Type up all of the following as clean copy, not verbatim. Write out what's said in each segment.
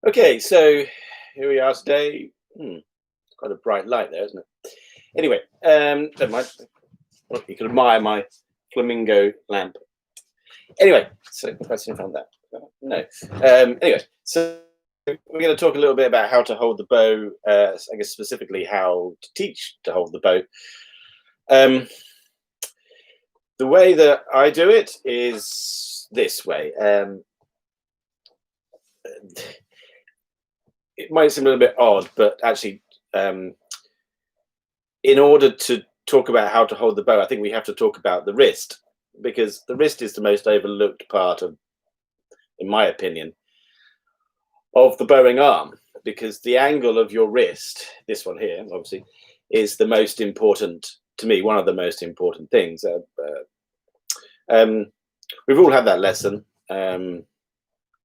Okay, so here we are today. Quite a bright light there, isn't it? Anyway, never mind. Well, you can admire my flamingo lamp. Anyway, so if I see if I found that. No. Anyway, so we're going to talk a little bit about how to hold the bow. I guess specifically how to teach to hold the bow. The way that I do it is this way. It might seem a little bit odd, but actually, in order to talk about how to hold the bow, I think we have to talk about the wrist, because the wrist is the most overlooked part of, in my opinion, of the bowing arm, because the angle of your wrist, this one here, obviously, is the most important, to me, one of the most important things. We've all had that lesson.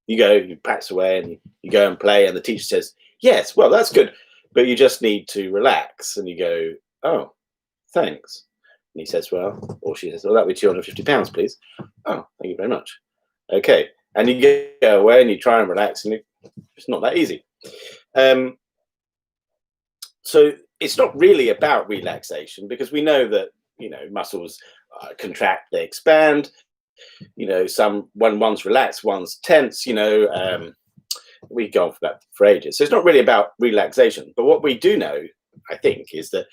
You practice away and you go and play, and the teacher says, yes, well, that's good, but you just need to relax. And you go, oh, thanks. And he says, well, or she says, well, that'll be £250, please. Oh, thank you very much. Okay. And you go away and you try and relax, and it's not that easy. So it's not really about relaxation, because we know that, muscles contract, they expand. When one's relaxed, one's tense. We go on for that for ages. So it's not really about relaxation. But what we do know, I think, is that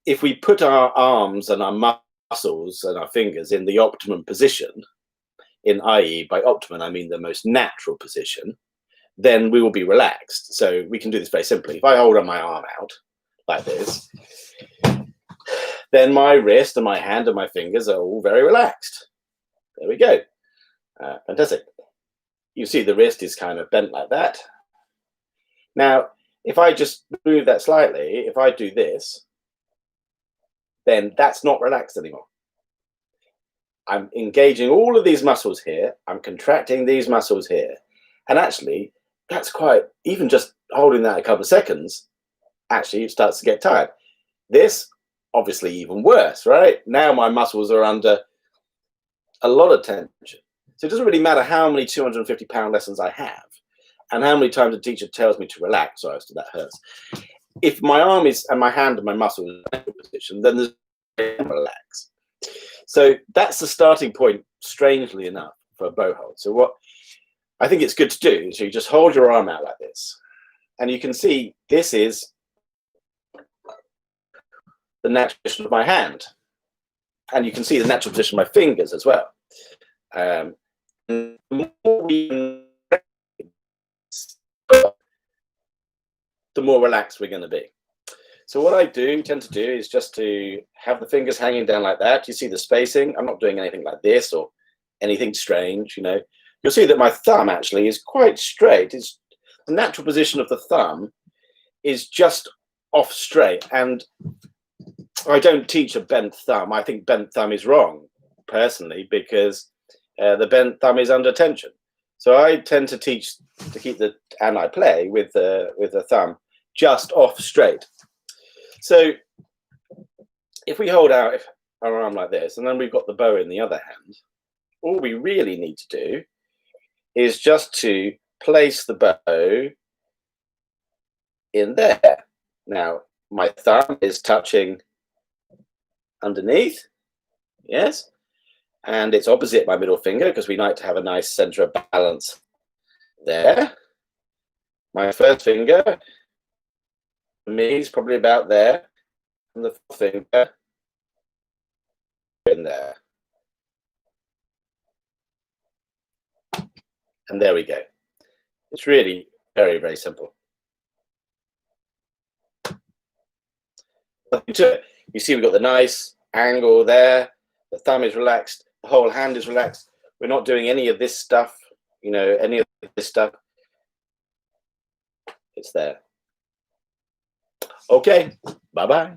if we put our arms and our muscles and our fingers in the optimum position, i.e., by optimum I mean the most natural position, then we will be relaxed. So we can do this very simply. If I hold my arm out like this, then my wrist and my hand and my fingers are all very relaxed. There we go. Fantastic. You see the wrist is kind of bent like that. Now, if I just move that slightly, if I do this, then that's not relaxed anymore. I'm engaging all of these muscles here. I'm contracting these muscles here. And actually, that's quite, even just holding that a couple of seconds, actually it starts to get tired. This, obviously even worse, right? Now my muscles are under a lot of tension. So it doesn't really matter how many 250-pound lessons I have and how many times a teacher tells me to relax. Sorry, so that hurts. If my arm is, and my hand and my muscle is in a position, then there's relax. So that's the starting point, strangely enough, for a bow hold. So what I think it's good to do is you just hold your arm out like this. And you can see this is the natural position of my hand. And you can see the natural position of my fingers as well. The more relaxed we're going to be. So what I tend to do is just to have the fingers hanging down like that. You see the spacing? I'm not doing anything like this or anything strange, You'll see that my thumb actually is quite straight. It's the natural position of the thumb is just off straight. And I don't teach a bent thumb. I think bent thumb is wrong, personally, because the bent thumb is under tension. So I tend to teach to keep and I play with the thumb just off straight. So if we hold out our arm like this, and then we've got the bow in the other hand, all we really need to do is just to place the bow in there. Now, my thumb is touching underneath, yes, and it's opposite my middle finger, because we like to have a nice center of balance there. My first finger, for me, is probably about there, and the fourth finger in there. And there we go. It's really very, very simple. Nothing to it. You see we've got the nice angle there. The thumb is relaxed. The whole hand is relaxed. We're not doing any of this stuff, any of this stuff. It's there. Okay, bye-bye.